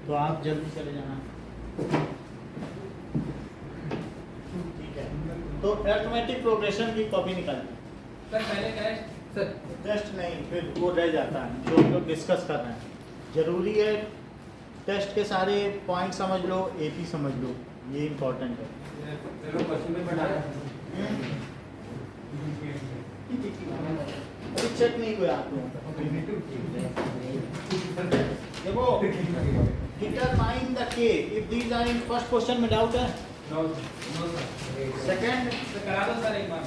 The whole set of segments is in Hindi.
तो आप जल्दी चले जाना। ठीक है, तो अरिथमेटिक प्रोग्रेशन की कॉपी निकालिए। सर पहले टेस्ट सर टेस्ट नहीं, फिर वो रह जाता है जो हम लोग डिस्कस कर रहे हैं। जरूरी है टेस्ट के सारे पॉइंट समझ लो, एपी समझ लो, ये इम्पोर्टेंट है। अभी चेक नहीं हुआ आप लोगों का। देखो, determine the K if these are in first question में डाउट है? नो सर सेकंड सर करा दो सर एक बार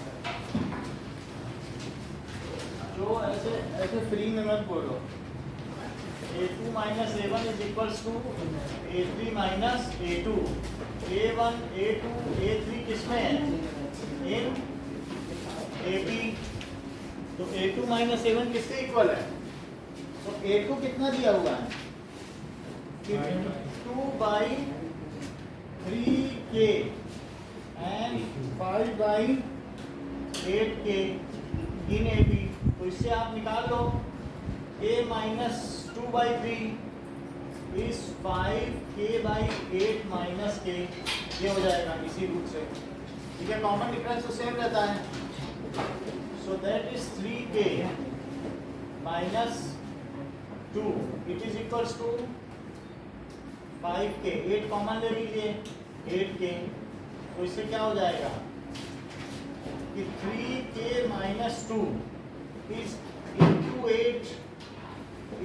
जो ऐसे ऐसे फ्री में मत बोलो। a2 minus a1 is equals to a3 minus a2। a1 a2 a3 किसमें है? इन ab। तो a2 माइनस a1 किससे इक्वल है? तो a2 कितना दिया हुआ है? 2/3k and 5/8k in ab। तो इससे आप निकाल लो a minus 2/3 is 5k/8 minus k। ये हो जाएगा इसी रूट से। ठीक है, कॉमन डिफरेंस तो सेम रहता है। So that is 3k minus 2 it is equals to 5k। 8 common ले लीजिए, 8k। तो इससे क्या हो जाएगा कि 3k minus 2 is into 8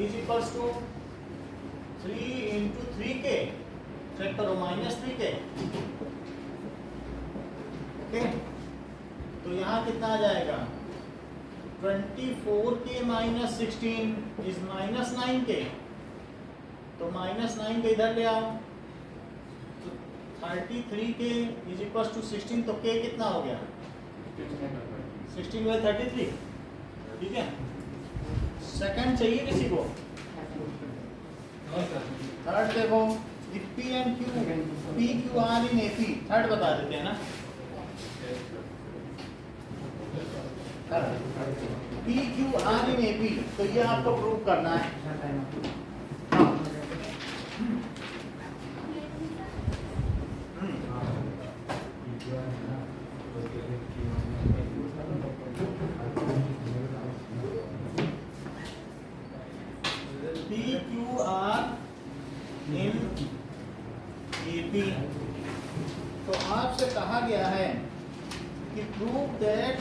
is equals to 3 into 3k। Check करो, माइनस 3k। ओके, तो यहाँ कितना आ जाएगा? 24k minus 16 is minus 9k। तो माइनस 9 के इधर ले आओ, तो 33k इज इक्वल टू 16। तो k कितना हो गया? 16/33। ठीक है, सेकंड चाहिए किसी को? थर्ड देखो, P and Q, P Q R in AP. Third बता देते हैं ना, P Q R in AP. तो ये आपको प्रूव करना है। तो आपसे कहा गया है कि prove that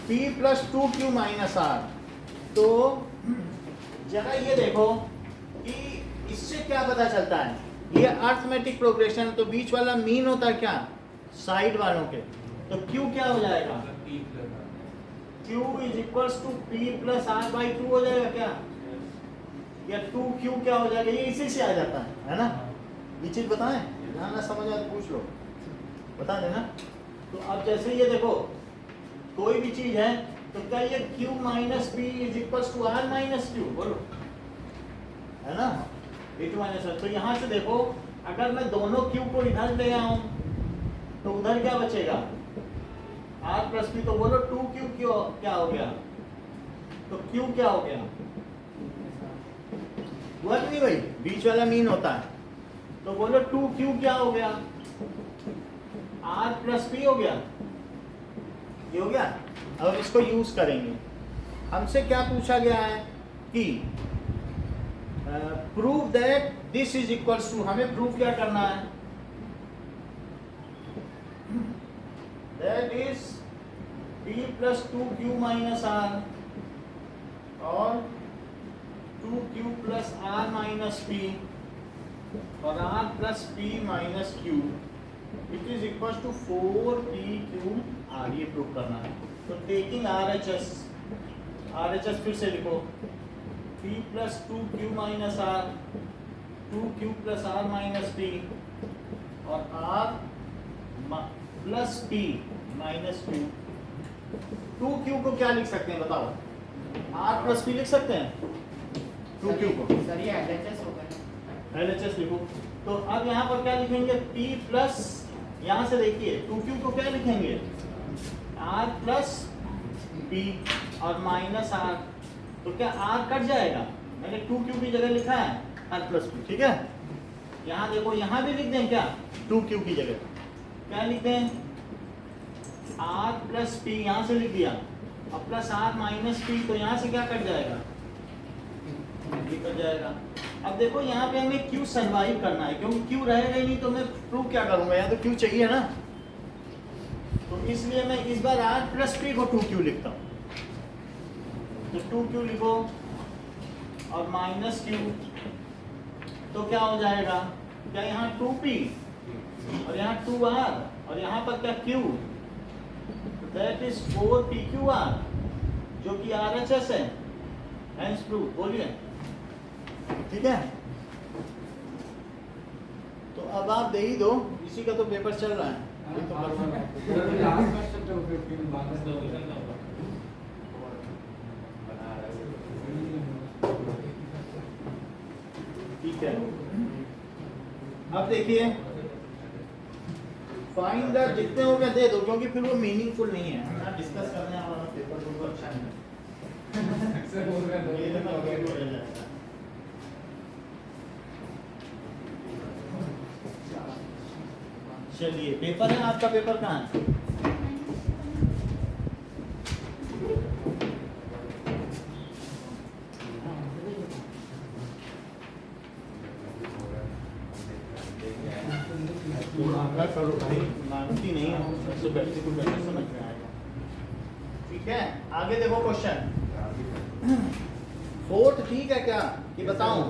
P plus 2Q minus R। तो जरा ये देखो कि इससे क्या पता चलता है। ये अरिथमेटिक प्रोग्रेशन, तो बीच वाला मीन होता है क्या? साइड वालों के। तो Q क्या हो जाएगा? Q is equals to P plus R/2 हो जाएगा क्या? या 2Q क्या हो जाएगा? ये इसी से आ जाता है ना? ये चीज बताएं, ना समझ आए पूछ लो, बता देना। तो अब जैसे ये देखो, कोई भी चीज है तो क्या ये Q minus P is equals to R minus Q, बोलो, है ना? P2 minus R। तो यहाँ से देखो, अगर मैं दोनों Q को इधर ले आऊं तो उधर क्या बचेगा? R plus P। तो बोलो 2Q क्या हो गया? तो Q क्या हो गया? हुआ कि नहीं भाई? बीच वाला मीन होता है। तो बोलो 2Q क्या हो गया? R प्लस P हो गया। ये हो गया। अब इसको यूज करेंगे। हमसे क्या पूछा गया है कि prove that this is equals to, हमें प्रूव क्या करना है? That is P plus 2Q minus R और 2Q plus R minus P और R plus P minus Q it is equal to 4PQR। ये प्रूव करना है। तो टेकिंग RHS फिर से लिखो, P plus 2Q minus R, 2Q plus R minus P और R plus P minus Q। 2Q को क्या लिख सकते हैं बताओ? R प्लस P लिख सकते हैं 2Q को? सर ये LHS होगा। LHS लिखो। तो अब यहाँ पर क्या लिखेंगे? P प्लस, यहाँ से देखिए 2Q को क्या लिखेंगे? R प्लस P और माइनस R। तो क्या R कट जाएगा? मैंने 2Q की जगह लिखा है, आर प्लस पी, ठीक है। यहाँ देखो, यहाँ भी लिख दें क्या, 2q की जगह क्या लिख दें, आर प्लस पी, यहाँ से लिख दिया, अब प्लस आर माइनस पी, तो यहाँ से क्या कट जाएगा, ये कट जाएगा। अब देखो यहाँ पे हमें q सर्वाइव करना है, क्योंकि q रहेगा ही नहीं तो मैं प्रूव क्या करूंगा, यहाँ तो q चाहिए ना, तो इसलिए मैं इस बार r प्लस पी को 2q लिखता हूँ। तो 2q लिखो और माइनस q, तो क्या हो जाएगा, क्या यहाँ 2p और यहाँ 2r और यहाँ पर क्या q, दैट इज 4pqr, जो कि RHS है, हेंस प्रूव। बोलिए, ठीक है। तो अब आप दे ही दो, इसी का तो पेपर चल रहा है। ये तो ठीक है। अब देखिए, फाइंड द, जितने हो गए दे दो, क्योंकि फिर वो मीनिंगफुल नहीं है डिस्कस करने वाला पेपर, बिल्कुल अच्छा नहीं है। अक्सर बोल रहे हैं चलिए, पेपर है आपका, पेपर कहाँ है? करो भाई, मानती नहीं हो, सबसे बैठे को बैठे समझ में आएगा। ठीक है, आगे देखो क्वेश्चन 4th, ठीक है क्या, कि बताऊं?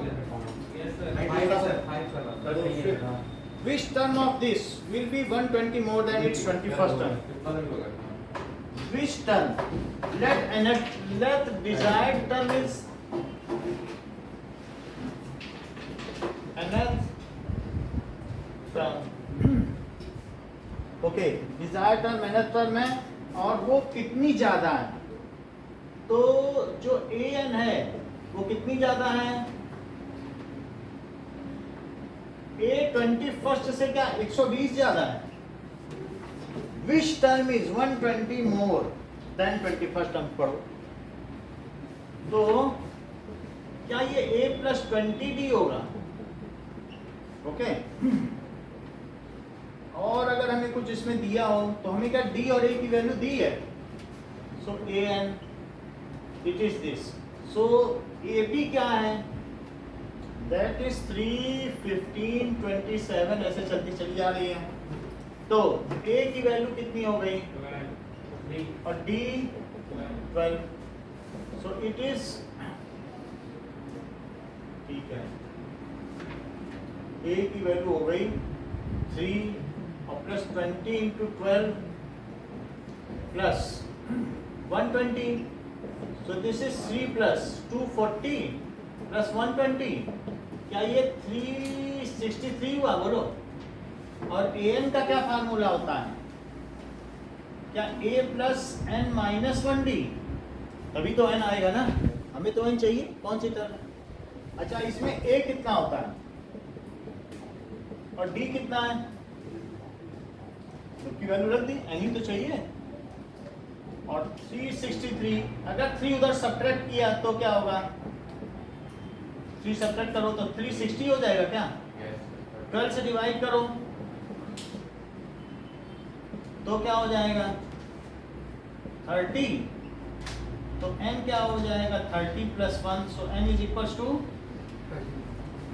Which term of this will be 120 more than its 21st term? Which term? Let desired term is nth term. Okay, desired term nth term है और वो कितनी ज्यादा है, तो जो an है वो कितनी ज्यादा है, a 21st से क्या 120 ज्यादा है। Which term is 120 more than 21st term? पढ़ो तो क्या ये a plus 20d होगा, ओके। और अगर हमें कुछ इसमें दिया हो तो हमें क्या d और a की वैल्यू दी है, सो an it is this, so ab क्या है, दैट इज 3, 15, 27 ऐसे चलती चली जा रही है। तो a की वैल्यू कितनी हो गई और d 12, सो इट इज, ठीक है, a की वैल्यू हो गई 3 और plus 20 into 12 plus 120, so this is 3 plus 240 plus 120, क्या ये 363 हुआ, बोलो। और an का क्या फार्मूला होता है, क्या a plus n minus 1d, तभी तो n आएगा ना, हमें तो n चाहिए, कौन सी टर्म। अच्छा, इसमें a कितना होता है और d कितना है, उसकी वैल्यू रख दी, n ही तो चाहिए। और 363, अगर 3 उधर सब्ट्रैक्ट किया तो क्या होगा, 3 सब्ट्रैक्ट करो तो 360 हो जाएगा क्या, 12 से डिवाइड करो तो क्या हो जाएगा 30, तो n क्या हो जाएगा 30 plus 1, so n is equals to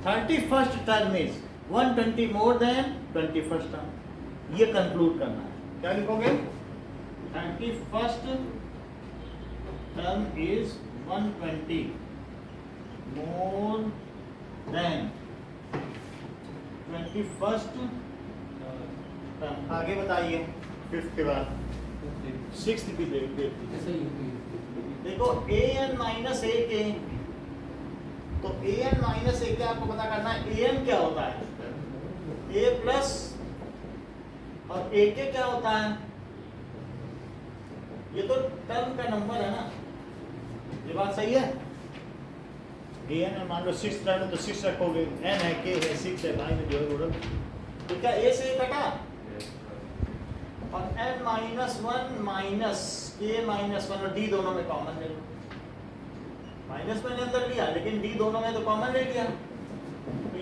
31st term is 120 more than 21st term. ये कंक्लूड करना है, क्या लिखोगे, 31st term is 120 more than 21st term। आगे बताइए, 5th के बाद 6th की देखो an माइनस a के, तो an माइनस a के आपको पता करना है an क्या होता है, a प्लस और a के क्या होता है, ये तो टर्म का नंबर है ना, ये बात सही है। an है, मान लो 6 टर्म है तो 6 रखोगे, n है, k है, 6 है, भाई में जो है वो रख, तो क्या a से कटा, और n minus 1 minus k minus 1 और d दोनों में कॉमन ले लो, माइनस मैंने अंदर लिया लेकिन d दोनों में तो कॉमन ले लिया,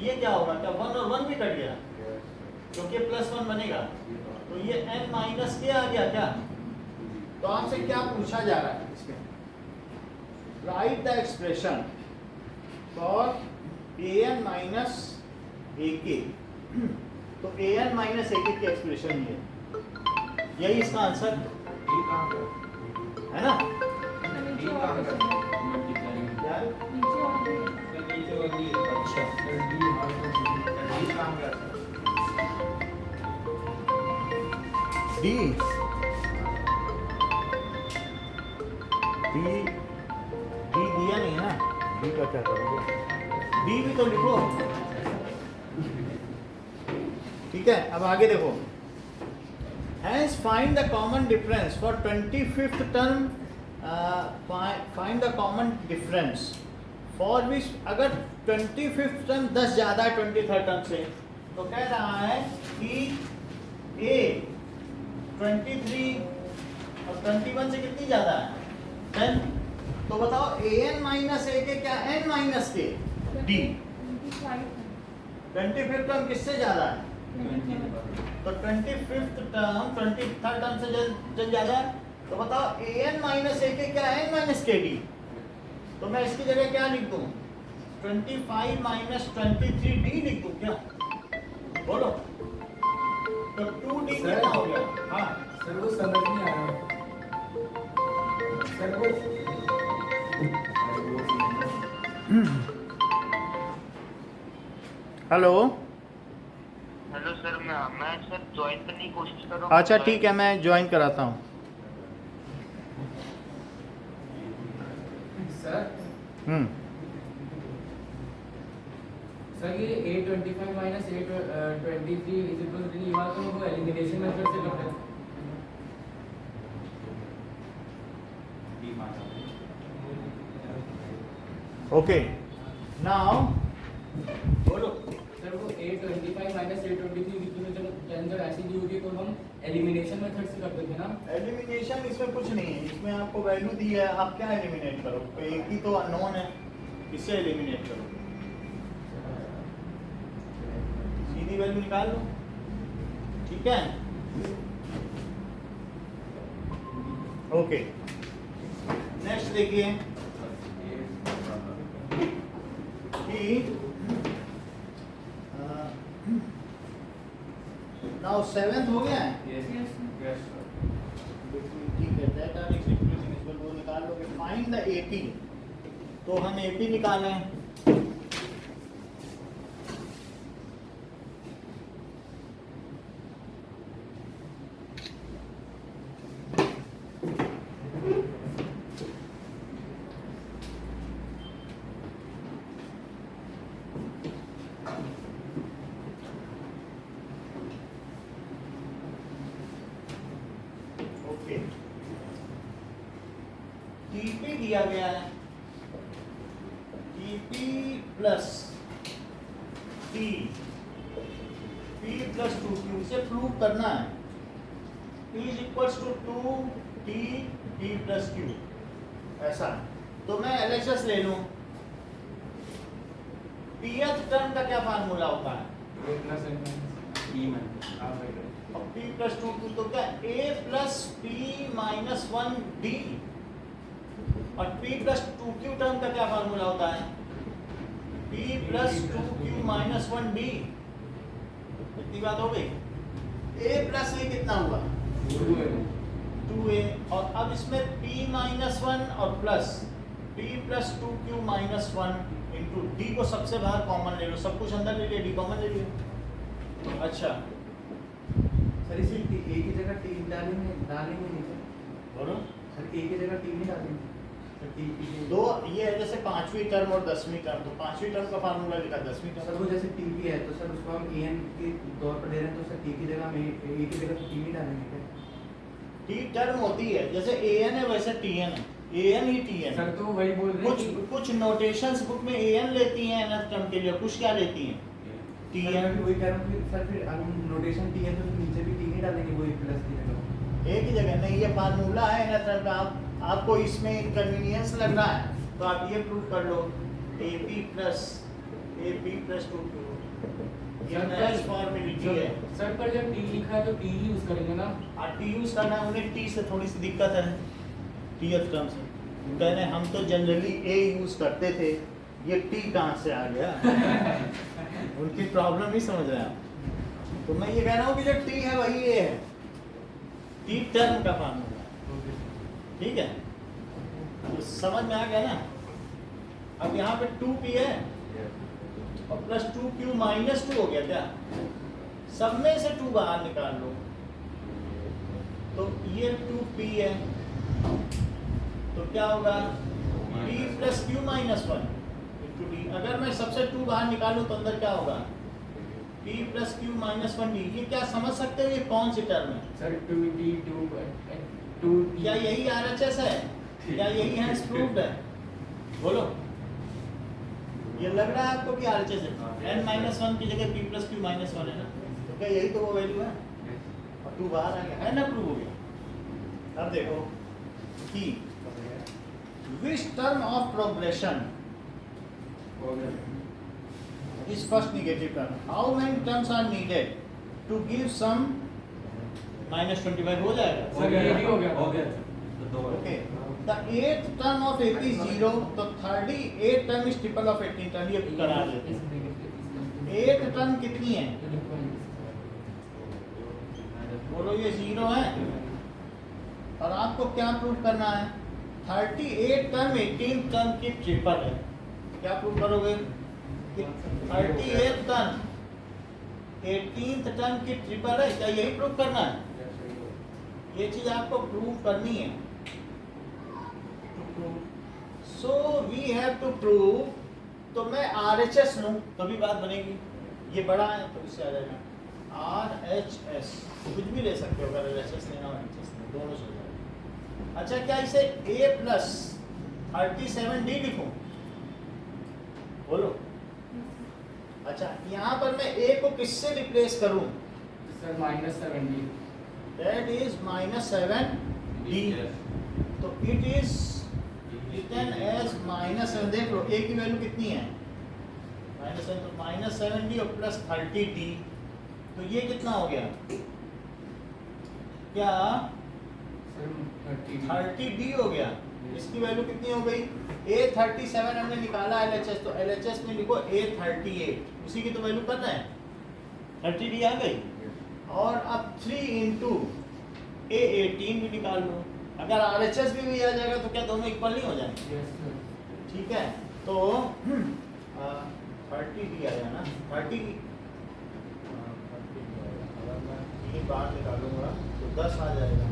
ये क्या होगा, क्या 1 और 1 भी कट गया क्योंकि +1 बनेगा, तो ये n माइनस के आ गया क्या। तो आपसे क्या पूछा जा रहा है इसमें, right the expression for an minus ak। तो an माइनस ak की एक्सप्रेशन ये यही इसका आंसर है ना। यार अच्छा डी दिया नहीं है ना, डी का क्या करोगे, डी भी तो लिखो। ठीक है, अब आगे देखो, hence find the common difference for 25th term, find the common difference for which अगर 25th term 10 ज़्यादा है 23rd term से, तो कह रहा है कि a 23 और 21 से कितनी ज़्यादा है 10। तो बताओ an माइनस a के क्या n माइनस के d, 25th term किससे ज़्यादा है, तो 25th टर्म 23rd टर्म से जब ज़्यादा है, तो बताओ an माइनस a के क्या n माइनस के डी। तो मैं इसकी जगह क्या लिख दूँ, 25 माइनस 23 डी लिख दूँ क्या, बोलो। तो 2d कितना हो गया। हाँ सर वो समझ नहीं आ रहा सर वो हेलो हेलो सर, मैं सर ज्वाइन करने की कोशिश कर रहा हूँ। अच्छा ठीक है, मैं ज्वाइन कराता हूँ। सर सर ये 825 माइनस 823 इज इक्वल टू ये बात तो वो एलिमिनेशन मेथड से करते हैं। ओके नाउ बोलो। सर वो 825 माइनस 823 इज इक्वल टू जब ऐसी दी होगी तो हम एलिमिनेशन मेथड से करते थे ना। एलिमिनेशन इसमें कुछ नहीं है, इसमें आपको वैल्यू दी है, आप क्या एलिमिनेट करो, तो एक ही तो अननोन है, किससे एलिमिनेट करो, सीधी वैल्यू निकाल लो। ठीक है, ओके नेक्स्ट देखिए कि नाउ 7th हो गया है। ठीक है, दैट आर एक्सप्रेशन इस पर वो निकाल लोगे, फाइंड द AP। तो हम AP निकालें, TP दिया गया है, TP plus T, P plus 2Q से प्रूव करना है, P is equals to 2T P plus Q, ऐसा। तो मैं LHS ले लूं, Pth टर्म का क्या फार्मूला होता है, और P प्लस 2Q तो क्या A plus P minus 1D, और P प्लस 2Q टर्म का क्या फार्मूला होता है, P plus 2Q minus 1D। इतनी बात हो गई। A प्लस A कितना हुआ 2A, और अब इसमें P माइनस 1 और plus P plus 2Q minus 1 into D को सबसे बाहर कॉमन ले लो, सब कुछ अंदर ले लिया, D कॉमन ले लिया। अच्छा सर इसे A की जगह T डालेंगे नहीं सर, बोलो सर A की जगह T नहीं डालेंगे सर, T दो ये है जैसे 5वीं टर्म और 10वीं टर्म, तो 5वीं टर्म का फार्मूला लिखा 10वीं सर टर्म। वो जैसे TP है तो सर उसको हम AN के तौर पर दे रहे हैं, तो सर T की जगह हम A की जगह T नहीं डालेंगे क्या? T टर्म होती है, जैसे AN है वैसे TN है, AN ही TN सर है। तो वही बोल रहे कुछ हैं कि कुछ नोटेशंस बुक में AN लेती हैं nth टर्म के लिए, कुछ क्या लेती हैं सर TN। मैं भी वही कह रहा हूँ कि सर फिर हम नोटेशन T है तो फिर नीचे भी T नहीं डालेंगे, वो एक प्लस की जगह। एक ही जगह नहीं, ये फार्मूला है nth टर्म का, आपको इसमें इनकन्वीनियंस लग रहा है तो आप ये प्रूव कर लो, AP plus A P plus 2q ये सर, नैश फॉर्मेलिटी है। सर पर जब टी लिखा है तो टी यूज करेंगे ना। टी यूज करना है, उन्हें टी से थोड़ी सी दिक्कत है, टीएफ टर्म से कह रहे हैं हम तो जनरली ए यूज करते थे, ये टी कहाँ से आ गया उनकी प्रॉब्लम नहीं समझ रहे आप। तो मैं ये कह रहा हूँ कि जो टी है वही ए है, टी टर्म का फॉर्मूला, ठीक है, तो समझ में आ गया ना। अब यहाँ पे 2p है और प्लस 2q माइनस 2 हो गया क्या, सब में से 2 बाहर निकाल लो तो ये 2p है, तो क्या होगा p plus q minus 1 into D. अगर मैं सबसे 2 बाहर निकालूं तो अंदर क्या होगा p plus q minus 1d। ये क्या समझ सकते हो ये कौन सी टर्म है? सर 2t 2 क्या यही RHS है या यही हैंस प्रूव्ड है? बोलो, ये लग रहा है आपको कि RHS है? n माइनस 1 की जगह p प्लस q माइनस 1 है ना, तो क्या यही तो वो वैल्यू है और 2 बाहर आ गया है ना, प्रूव हो गया। अब देखो कि which term of progression is first negative term, how many terms are needed to give some minus 25 हो जाएगा। सर ये भी हो गया। Okay, the eighth term of AP is 0, तो 38 term is triple of 18 term, ये करा देते हैं। 8 term कितनी है बोलो, ये 0 है और आपको क्या प्रूव करना है? 38 टर्म 18 टर्म की ट्रिपल है। क्या प्रूव करोगे कि 38 टर्म 18th टर्म की ट्रिपल है? क्या यही प्रूव करना है? ये चीज आपको प्रूव करनी है। So we have to prove, तो मैं RHS लूं तभी बात बनेगी। ये बड़ा है तो इससे आ जाएगा RHS, कुछ भी ले सकते हो, अगर RHS लेना हो RHS लेना, दोनों से हो जाएगा। अच्छा, क्या इसे A प्लस 37D लिखूं? बोलो। अच्छा, यहाँ पर मैं A को किससे रिप्लेस करूं? Sir -7d, That is -7D, तो it is written as -7। देख लो A की वैल्यू कितनी है -7, तो -7D और प्लस 30D, तो ये कितना हो गया? क्या सर 30D हो गया। इसकी वैल्यू कितनी हो गई? A37 हमने निकाला LHS, तो LHS में लिखो A38, उसी की तो वैल्यू करना है, 30D आ गई। और अब 3 इंटू A18 भी निकाल लो, अगर RHS भी आ जाएगा तो क्या दोनों इक्वल नहीं हो जाएंगे? Yes sir. ठीक है, तो 30D आया ना, 30 अगर मैं ये बाहर निकालूंगा तो 10 आ जाएगा।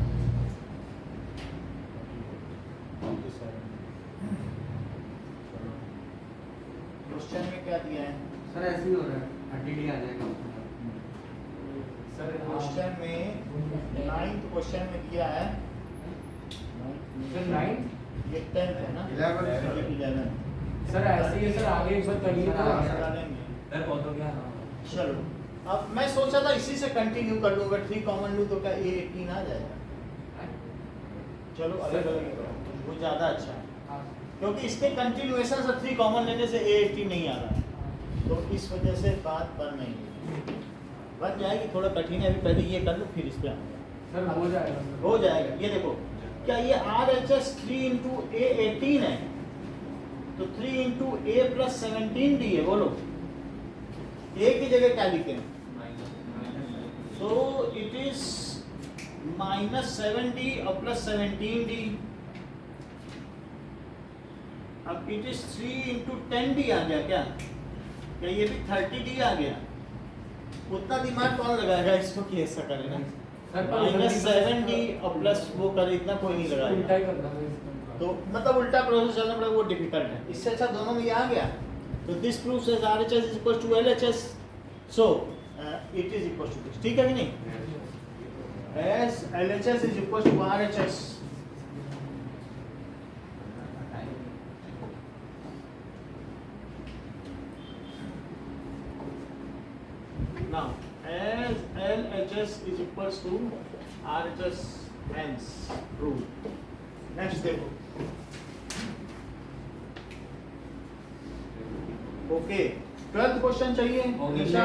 क्वेश्चन में क्या दिया है? सर ऐसे ही हो रहा है, 30D आ जाएगा। सर क्वेश्चन में 9th क्वेश्चन में दिया है, सर 9 ये 10th है ना, 11 सर ऐसे ही है सर, आगे एक बार करिए तो डालेंगे। सर बहुत हो गया। चलो, अब मैं सोचा था इसी से कंटिन्यू कर लूँगा, 3 कॉमन लूँ तो क्या A18 आ जाएगा? चलो अलग अलग ही करो, वो ज़्यादा अच्छा है, क्योंकि इसके कंटिन्यूएशन से 3 कॉमन लेने से A18 नहीं आ रहा, तो इस वजह से बात बन नहीं रही। बन जाएगी, थोड़ा कठिन है, अभी पहले ये कर लो फिर इस पे आऊँगा। सर हो जाएगा सर। हो जाएगा। ये देखो, क्या ये RHS 3 इंटू A18 है, तो 3 इंटू A प्लस 17D है। बोलो, A की जगह क्या लिखें? तो इट इज -7D और प्लस 17D। अब इट इज 3 इंटू 10D आ गया क्या? क्या ये भी 30D आ गया? उतना दिमाग कौन लगाएगा इसको कि ऐसा करे ना? सर पर -7D और प्लस वो करे, इतना कोई नहीं उल्टा लगाएगा। ही करना है इसका। तो मतलब उल्टा प्रोसेस चलना पड़ेगा, वो डिफिकल्ट है। इससे अच्छा दोनों में ये आ गया, तो this proves as RHS is equal to LHS, so it is equal to this. ठीक है कि नहीं? As LHS is equal to RHS। Now, as LHS is equals to RHS, hence proved. Next देखो, ओके 12th क्वेश्चन चाहिए निशा?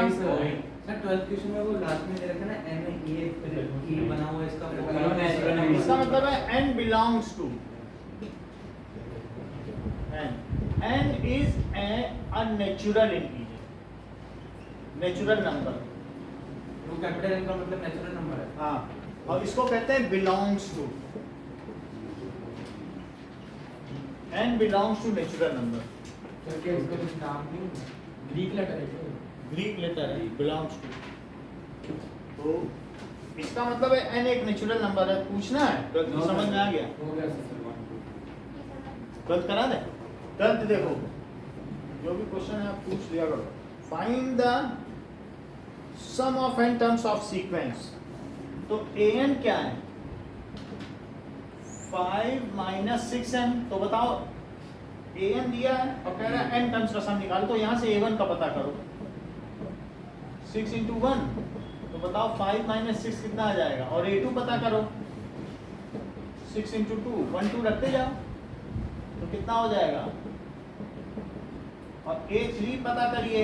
सर 12th क्वेश्चन में वो लास्ट में दे रखा है ना n ये बना हुआ है इसका इसका मतलब है n belongs to n is a natural integer, natural number. तो कैपिटल n का मतलब नेचुरल नंबर है। हाँ, और इसको कहते हैं belongs to, n belongs to natural number. Sir क्या इसका कुछ नाम नहीं ग्रीक लेटर है क्या? ग्रीक लेटर है belongs to। तो इसका मतलब है n एक नेचुरल नंबर है। पूछना है तो समझ में आ गया? हो गया सर। 12th करा दे? 12th देखो, जो भी क्वेश्चन है आप पूछ लिया करो। Find the sum of n terms of sequence. तो an क्या है? 5 minus 6n। तो बताओ, an दिया है और कह रहा है n टर्म्स का सम निकालो, तो यहाँ से a1 का पता करो। 6 into 1, तो बताओ 5 minus 6 कितना आ जाएगा, और a2 पता करो। 6 into 2, 1 2 रखते जाओ तो कितना हो जाएगा, और a3 पता करिए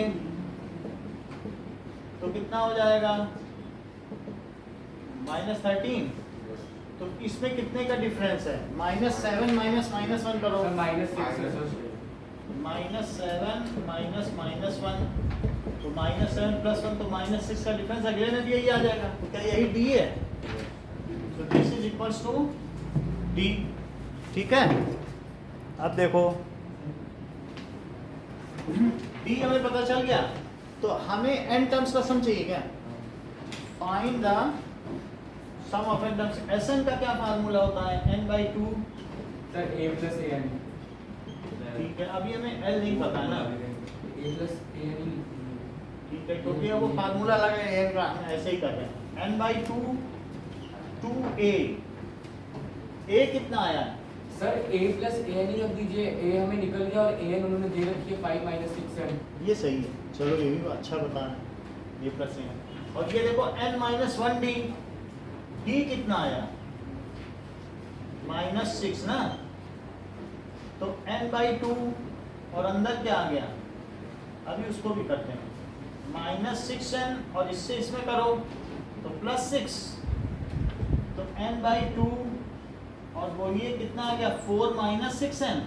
तो कितना हो जाएगा, -13। तो इसमें कितने का डिफरेंस है? -7 माइनस -1 करो। सर -6 है सर। -7 माइनस -1, तो -7 + 1 तो -6 का डिफरेंस अगले में भी यही आ जाएगा। तो क्या यही d है? तो this is equals to d। ठीक है, अब देखो d हमें पता चल गया, तो हमें n टर्म्स का सम चाहिए क्या? Find the sum of n terms. Sn का क्या फार्मूला होता है? n/2। Sir a + an। ठीक है, अभी हमें l नहीं पता है ना, a + an। ठीक है, क्योंकि वो फार्मूला लगा है n का, हम ऐसे ही कर रहे हैं। n/2 2a, a कितना आया? सर a + an ही रख दीजिए, a हमें निकल गया और an उन्होंने दे रखी है 5 - 6n। ये सही है, चलो ये भी अच्छा बता रहे हैं, ये प्लस है। और ये देखो n-1d, d कितना आया? -6 ना, तो n/2 और अंदर क्या आ गया? अभी उसको भी करते हैं, -6n और इससे इसमें करो तो +6, तो n/2 और वो ये कितना आ गया? 4 - 6n।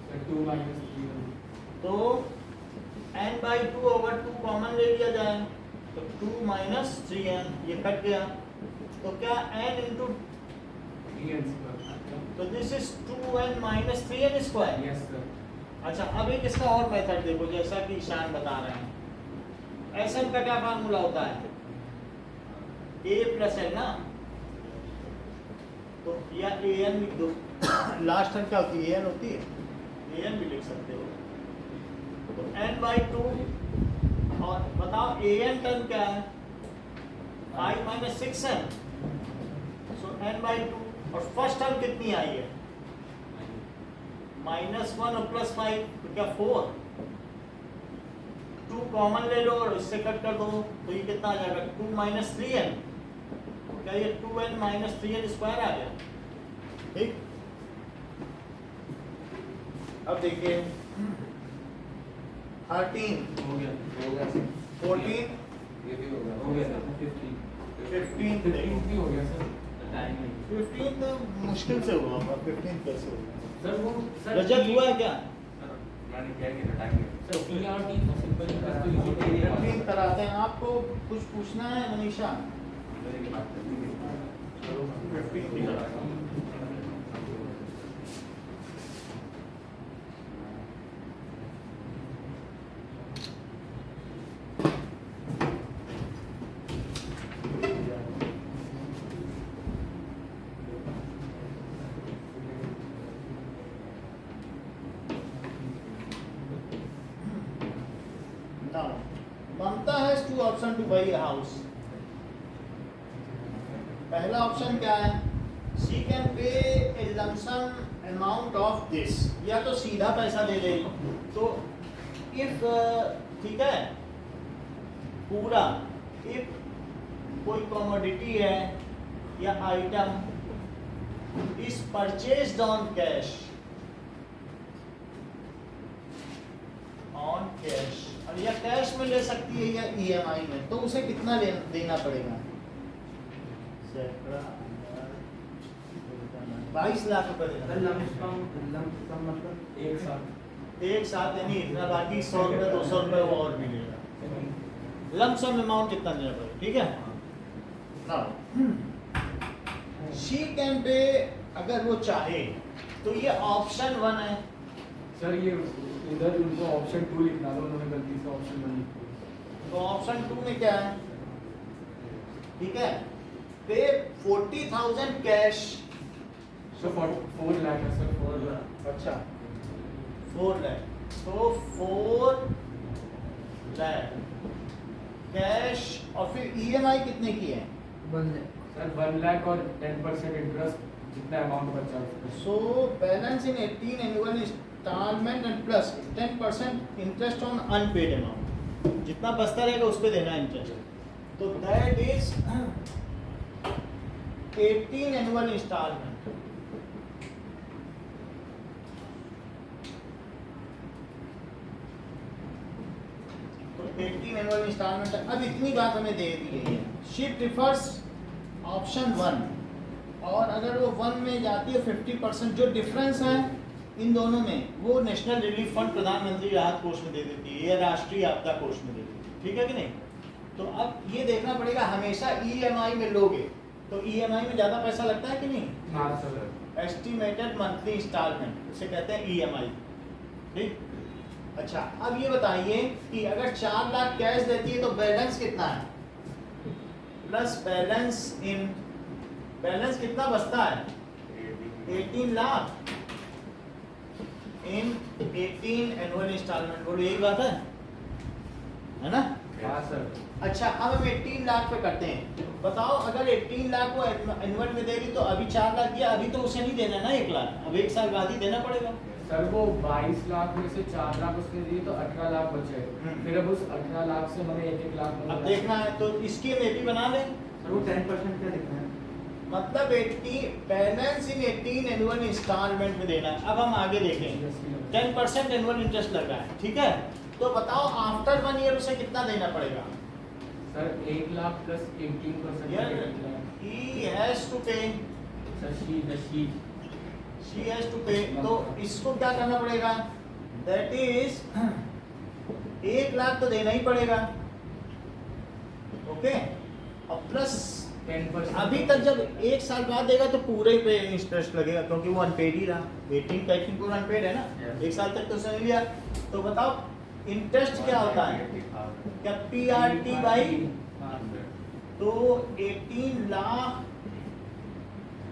सर 2 - 3। तो n/2 ओवर 2 कॉमन ले लिया जाए तो 2 - 3n, ये कट गया। तो क्या n इंटू, 3n स्क्वायर। तो this is 2n - 3n square. Yes sir. अच्छा, अब एक इसका और मेथड देखो, जैसा कि ईशान बता रहे हैं। Sn का क्या फार्मूला होता है? a + n ना, तो या an लिख दो। लास्ट टर्म क्या होती है? an होती है, an भी लिख सकते हो। तो n/2 और बताओ an टर्म क्या है? 5 - 6n, सो n/2। और फर्स्ट टर्म कितनी आई है? -1 और +5, तो क्या 4। 2 कॉमन ले लो और इससे कट कर दो, तो ये कितना आ जाएगा? 2 - 3n। तो क्या ये 2n - 3n स्क्वायर आ गया? ठीक, अब देखिए 13 हो गया सर। 14 ये भी हो गया सर। 15 15 देखो, भी हो गया सर। टाइम नहीं 15 तो मुश्किल से हुआ होगा, 15 कैसे होगा? सर वो सर रजत हुआ है क्या? मैंने क्या किया टाइम सर PRT तो सिंपल ही बस तो लिखो। 15 कराते हैं। आपको कुछ पूछना है मनीषा? मेरे की बात करते हैं। चलो 15 भी कराता हूँ। Now, Mamta has 2 options to buy a house. पहला ऑप्शन क्या है? She can pay a lump sum amount of this, या तो सीधा पैसा दे दे। तो if ठीक है, पूरा if कोई कमोडिटी है या item is purchased on cash, और या कैश में ले सकती है या ईएमआई में, तो उसे कितना देना पड़ेगा? 22 लाख रुपए देना। लमसम मतलब एक साथ एक साथ यानी इतना, बाकी 100 रुपये 200 रुपये वो और मिलेगा। लमसम अमाउंट कितना देना पड़ेगा, ठीक है। नाउ शी कैन पे, अगर वो चाहे तो ये ऑप्शन 1 है। सर ये इधर उनको ऑप्शन 2 लिखना था, उन्होंने गलती से ऑप्शन 1 लिख दिया। तो ऑप्शन 2 में क्या है, ठीक है, पे 40,000 कैश। सो 4 लाख है सर, 4 लाख। अच्छा 4 लाख, तो 4 लाख कैश, और फिर ईएमआई कितने की है? सर 1 लाख और 10% इंटरेस्ट, जितना अमाउंट बचा उसका। So balance in 18 annual installment and plus 10% interest on unpaid amount, जितना बचता रहेगा उस पे देना इंटरेस्ट। तो दैट इज 18 एनुअल इंस्टॉलमेंट। तो 18 एनुअल इंस्टॉलमेंट, अब इतनी बात हमें दे दी गई है। शी प्रिफर्स ऑप्शन 1, और अगर वो 1 में जाती है 50%, जो डिफरेंस है इन दोनों में वो नेशनल रिलीफ फंड प्रधानमंत्री राहत कोष में दे देती है या राष्ट्रीय आपदा कोष में दे देती है, ठीक है कि नहीं। तो अब ये देखना पड़ेगा, हमेशा ईएमआई में लोगे तो ईएमआई में ज़्यादा पैसा लगता है कि नहीं? हाँ सर। एस्टिमेटेड मंथली इंस्टॉलमेंट, उसे कहते हैं ईएमआई, ठीक। अच्छा अब ये बताइए कि अगर 4 लाख कैश देती है तो बैलेंस कितना है, प्लस बैलेंस कितना बचता है? 18 लाख इन 18 एनुअल इंस्टॉलमेंट। बोलो यही बात है ना? हाँ सर। अच्छा अब हम 18 लाख पे करते हैं। बताओ अगर 18 लाख वो एनुअल में देगी तो अभी 4 लाख दिया, अभी तो उसे नहीं देना ना 1 लाख, अब 1 साल बाद ही देना पड़ेगा। सर वो 22 लाख में से 4 लाख उसने दिए तो 18 लाख बचे। फिर अब उस 18 लाख से हमें 1-1 लाख अब देखना है तो इसकी में भी बना लें। वो 10% क्या लिखना है? मतलब 80 बैलेंस इन 18 एनुअल इंस्टॉलमेंट में देना है। अब हम आगे देखें, 10% एनुअल इंटरेस्ट लग रहा है, ठीक है। तो बताओ आफ्टर 1 ईयर उसे कितना देना पड़ेगा? Sir 1 lakh plus 18%। He has to pay, sir she has to pay. तो इसको क्या करना पड़ेगा? दैट इज 1 लाख तो देना ही पड़ेगा, ओके। और प्लस 10%। अभी तक जब 1 साल बाद देगा तो पूरे पे इंटरेस्ट लगेगा, क्योंकि वो अनपेड ही रहा। 18 का 18 पूरा अनपेड है ना, 1 साल तक तो उसने लिया। तो बताओ इंटरेस्ट क्या होता है? क्या PRT बाई, तो 18 लाख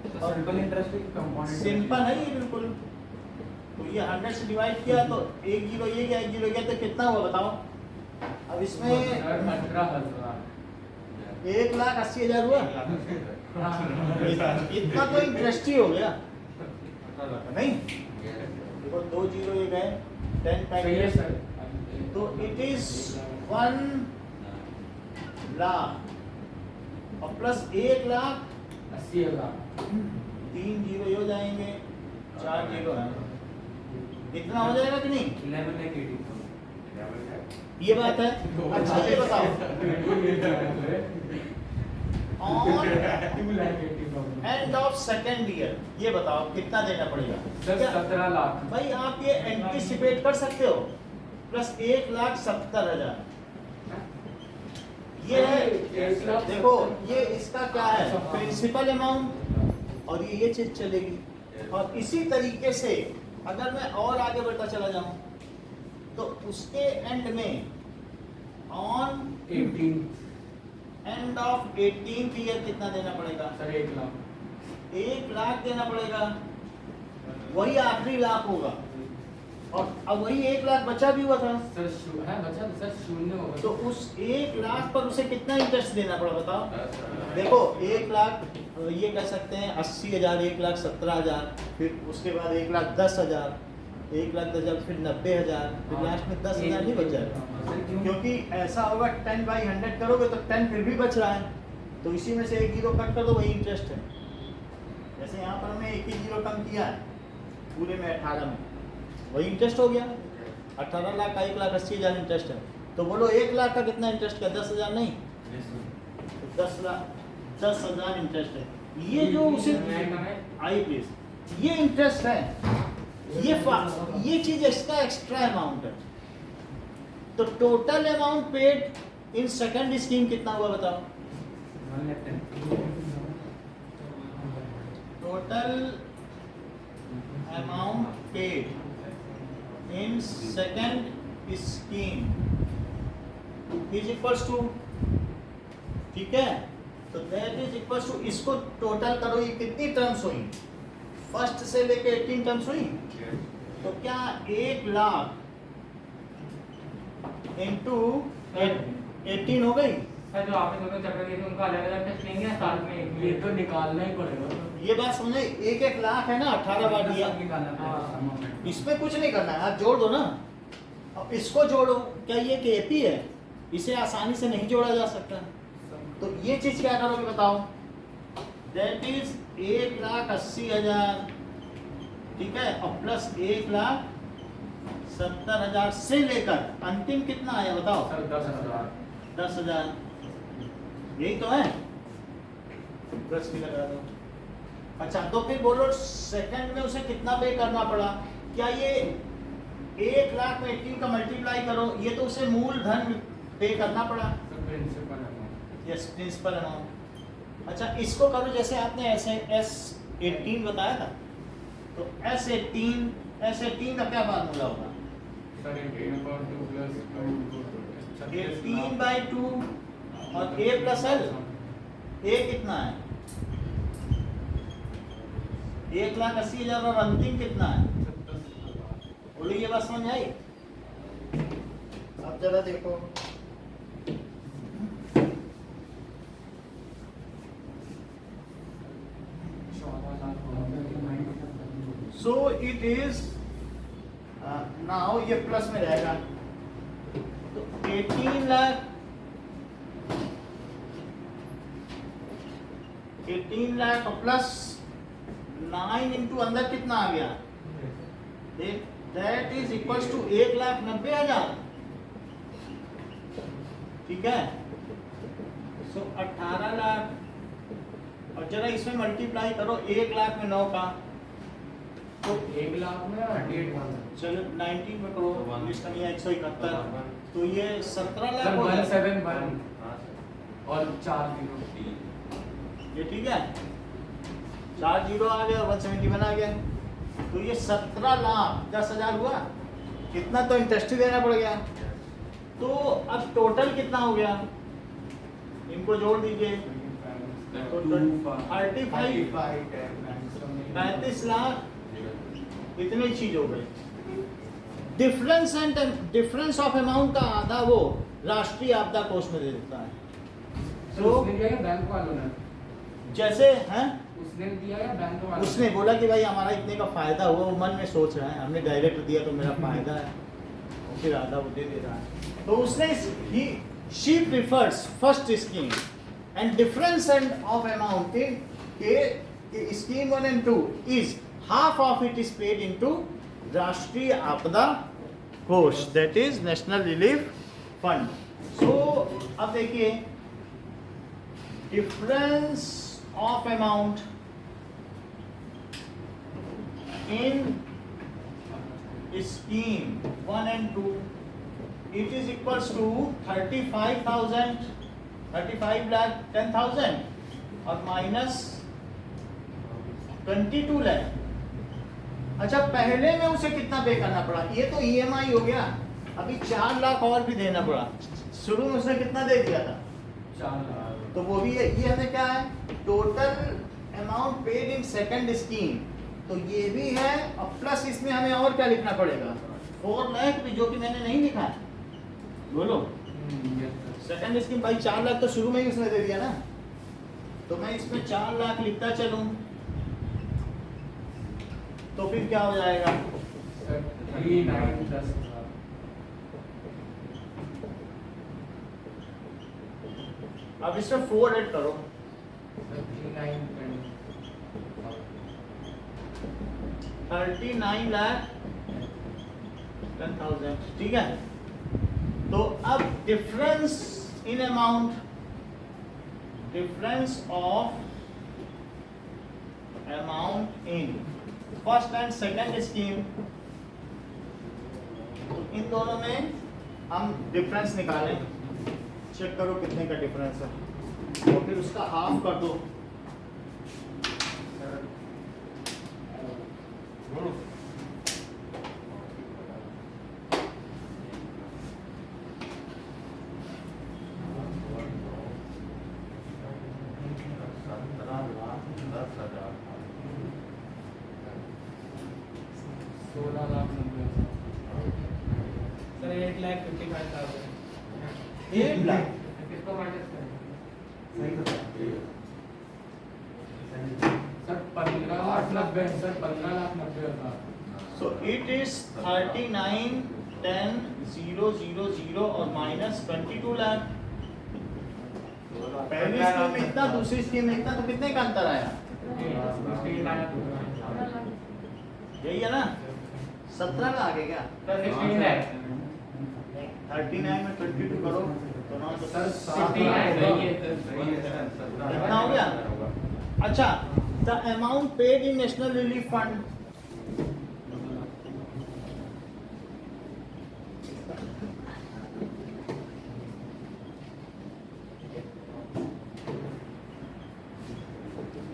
सिंपल इंटरेस्ट एक कंपोनेंट सिंपल है ये बिल्कुल। तो ये 100 से डिवाइड किया तो 1 जीरो ये गया, 1 जीरो गया, तो कितना हुआ बताओ? अब इसमें 18,000। 1,80,000 हुआ। इतना तो इंटरेस्ट ही हो गया नहीं? देखो 2 जीरो ये गए, 10 का सही है इंटरेस्ट, सर। तो इट इज 1 लाख और प्लस 1 लाख 80,000। 3 जीरो ये हो जाएंगे, 4 जीरो है, इतना हो जाएगा कि नहीं? 11 लाख 80,000। ये बात है। अच्छा ये बताओ on 2,80,000। End of second year ये बताओ कितना देना पड़ेगा? सर क्या? 17 लाख। भाई आप ये एंटिसिपेट कर सकते हो, प्लस 1,70,000 ये है। 1 लाख देखो ये इसका क्या है, प्रिंसिपल अमाउंट, और ये चीज चलेगी। और इसी तरीके से अगर मैं और आगे बढ़ता चला जाऊं तो उसके एंड में on 18 end of 18th year कितना देना पड़ेगा? सर 1 लाख। 1 लाख देना पड़ेगा, वही आखिरी लाख होगा। और अब वही 1 लाख बचा भी हुआ था, सर है बचा तो सर 0 होगा। तो उस 1 लाख पर उसे कितना इंटरेस्ट देना पड़ा बताओ? देखो 1 लाख ये कह सकते हैं 80,000, 1,70,000, फिर उसके बाद 1,10,000, 1,10,000, फिर 90,000, फिर लास्ट में 10,000 नहीं बच जाएगा। क्योंकि ऐसा होगा 10/100 करोगे तो 10 फिर भी बच रहा है, तो इसी में से 1 जीरो कट कर दो, वही इंटरेस्ट है। जैसे यहाँ पर हमने 1 ही जीरो कम किया है पूरे में 18 में, वही इंटरेस्ट हो गया। 18 लाख का 1,80,000 इंटरेस्ट है, तो बोलो 1 लाख का कितना इंटरेस्ट का 10,000 नहीं, तो 10,000 इंटरेस्ट है। ये जो उसे आई प्लीज ये इंटरेस्ट है, ये चीज इसका एक्स्ट्रा अमाउंट है। तो total amount paid in second scheme कितना हुआ बताओ? 110। Total amount paid in second scheme is equals to, ठीक है, तो दैट इज इक्वल्स टू, इसको टोटल करो, ये कितनी टर्म्स हुई? फर्स्ट से लेके 18 टर्म्स हुई। तो क्या 1 लाख इंटू 18 हो गई? सर जो आपने दोनों चक्कर दिए थे उनका अलग-अलग टेस्ट लेंगे या साथ में? ये तो निकालना ही पड़ेगा। ये बात समझे, 1 लाख है ना, 18 बार दिया, इसमें कुछ नहीं करना है, आप जोड़ दो ना। अब इसको जोड़ो, क्या ये केपी है? इसे आसानी से नहीं जोड़ा जा सकता। तो ये चीज क्या करोगे बताओ? दैट इज 1,80,000, ठीक है, और प्लस 1,70,000 से लेकर अंतिम कितना आया बताओ? सर 10,000। 10,000, यही तो है। प्लस भी लगा दो। अच्छा, तो फिर बोलो सेकंड में उसे कितना पे करना पड़ा? क्या ये 1 लाख में 18 का मल्टीप्लाई करो, ये तो उसे मूलधन पे करना पड़ा। Principal amount. Yes, principal amount. अच्छा, इसको करो जैसे आपने ऐसे S18 बताया था, तो S18 का क्या फार्मूला होगा? सर 18/2 प्लस 18/2 और A प्लस L। A कितना है? 1,80,000 और अंतिम कितना है? बोलो, ये बात समझ आई? अब जरा देखो, सो इट इज नाउ ये प्लस में रहेगा, तो 18 लाख 18 लाख प्लस 9 इंटू अंदर कितना आ गया? दैट इज इक्वल्स टू 1,90,000, ठीक है। सो 18 लाख, और जरा इसमें मल्टीप्लाई करो 1 लाख में 9 का, तो 1 लाख में 38,000। चलो 19 में करो, 171, तो ये 17 लाख सर हो गया। 171 और 4 0। ये ठीक है, 4 जीरो आ गया, 171 आ गया, तो ये 17,10,000 हुआ। कितना तो इंटरेस्ट देना पड़ गया। तो अब टोटल कितना हो गया? इनको जोड़ दीजिए, 35 लाख, इतनी चीज हो गई। डिफरेंस ऑफ अमाउंट का आधा वो राष्ट्रीय आपदा कोष में दे देता है। सर उसने दिया या बैंक वालों ने? जैसे हैं, उसने दिया या बैंक वालों ने? उसने बोला कि भाई हमारा इतने का फायदा हुआ, वो मन में सोच रहा है, हमने डायरेक्ट दिया तो मेरा फायदा है, और फिर आधा वो दे रहा है। तो उसने she prefers first scheme and difference of amount in scheme 1 and 2 is half of it is paid into राष्ट्रीय आपदा कोष, that is national relief fund. So अब देखिए, difference of amount in scheme 1 and 2 it is equals to 35,000, 35,10,000 और माइनस 22 लाख। अच्छा, पहले में उसे कितना पे करना पड़ा? ये तो EMI हो गया, अभी 4 लाख और भी देना पड़ा। शुरू में उसने कितना दे दिया था? 4 लाख। तो वो भी है, ये हमें क्या है? Total amount paid in second scheme, तो ये भी है, और प्लस इसमें हमें और क्या लिखना पड़ेगा? 4 लाख भी, जो कि मैंने नहीं लिखा है। बोलो, सेकंड स्कीम भाई 4 लाख तो शुरू में ही उसने दे दिया ना, तो मैं इसमें 4 लाख लिखता चलूं, तो फिर क्या हो जाएगा? 39,10,000। अब इसमें 4 ऐड करो, 39 लाख 10,000, ठीक है। तो अब difference in amount, difference of amount in first and second scheme, तो इन दोनों में हम डिफरेंस निकालें, चेक करो कितने का डिफरेंस है और फिर उसका हाफ कर दो। सर 8,55,000 8 लाख किसको माइनस करें? सही बता sir 15,90,000 sir 15,90,000 So it is 39,10,000 और माइनस 22 लाख। पहली स्कीम में इतना, दूसरी स्कीम में इतना, तो कितने का अंतर आया? यही है ना, 17 का आगे क्या? 16 लाख 39 में 22 करो तो ना तो सर 69 कितना हो गया? अच्छा, the amount paid in national relief fund,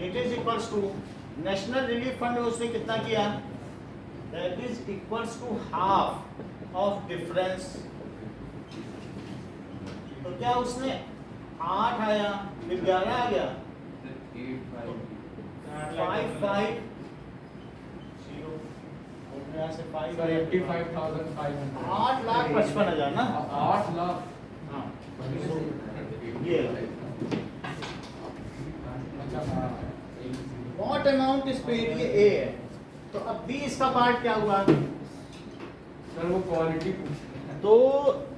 it is equals to national relief fund में उसने कितना किया? That is equals to half of difference. तो क्या उसने 8 आया फिर 11 आ गया, 550 यहाँ से 5 सर 85,500 8,55,000 ना। 8 लाख हाँ ये अच्छा हाँ व्हाट अमाउंट इज पेड, ये ए है। तो अब बी इसका पार्ट क्या हुआ? सर वो क्वालिटी तो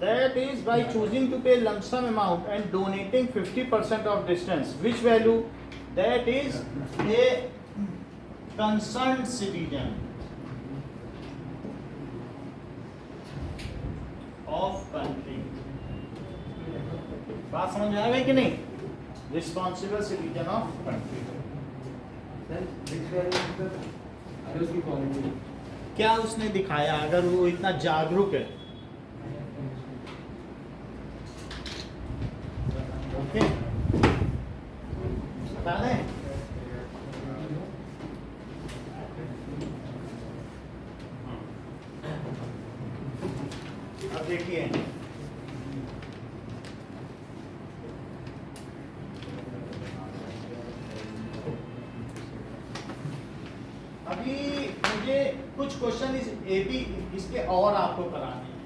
that is by choosing to pay lump sum amount and donating 50% of distance, which value? That is a concerned citizen of country। बात समझ में आ गई कि नहीं? Responsible citizen of country। Sir which value is the अरे उसकी क्वालिटी क्या उसने दिखाया? अगर वो इतना जागरूक है, ओके बता दें। अब देखिए, अभी मुझे कुछ क्वेश्चन इस एबी इसके और आपको कराने हैं।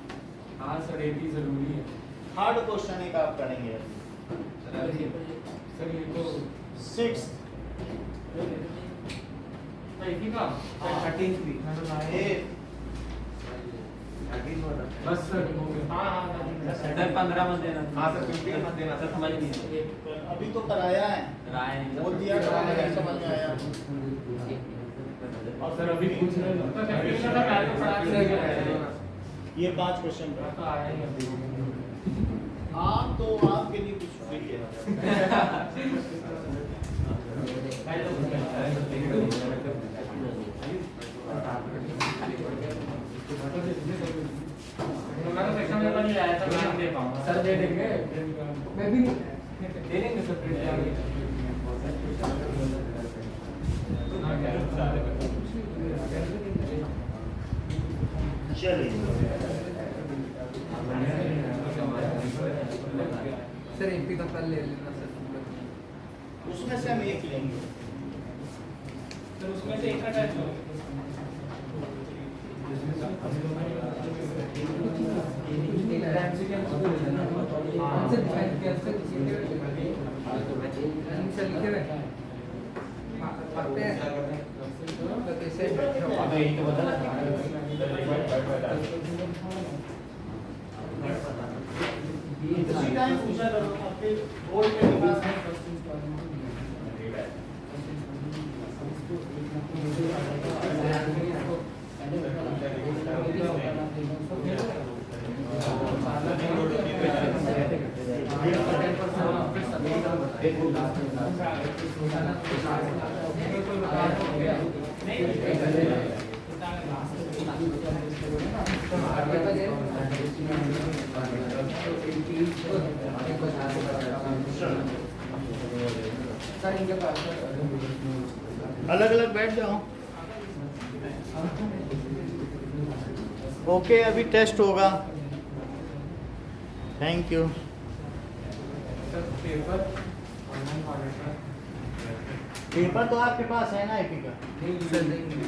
हाँ सर ये भी जरूरी है हार्ड क्वेश्चन एक आप करेंगे। सर ये तो 6 एक ही का 13th week बस सर हो गया हाँ सर 15 मत देना। हाँ सर 15 मत देना सर समझ नहीं अभी तो कराया है, राय वो दिया था, नहीं समझ में आया। और सर अभी कुछ नहीं ये 5 क्वेश्चन था। तो आया ही अभी आप तो आपके लिए कुछ फ्री है। मैं तो सेक्शन में नहीं आया था, मैं दे पाऊंगा सर दे देंगे मैं भी दे देंगे सर प्रिंट चलिए सर एमपी का कल ले लेना सर। उसमें से हम एक लेंगे। सर उसमें से एक का टाइप सर लिखे हुए पढ़ते हैं तो कैसे अबे ये तो बता इसी टाइम पूछा करो आपके बोर्ड में पास है। है सर इनके पास अलग अलग बैठ जाओ। ओके, अभी टेस्ट होगा। Thank you. पेपर पेपर तो आपके पास है ना, एपी का? नहीं सर देंगे।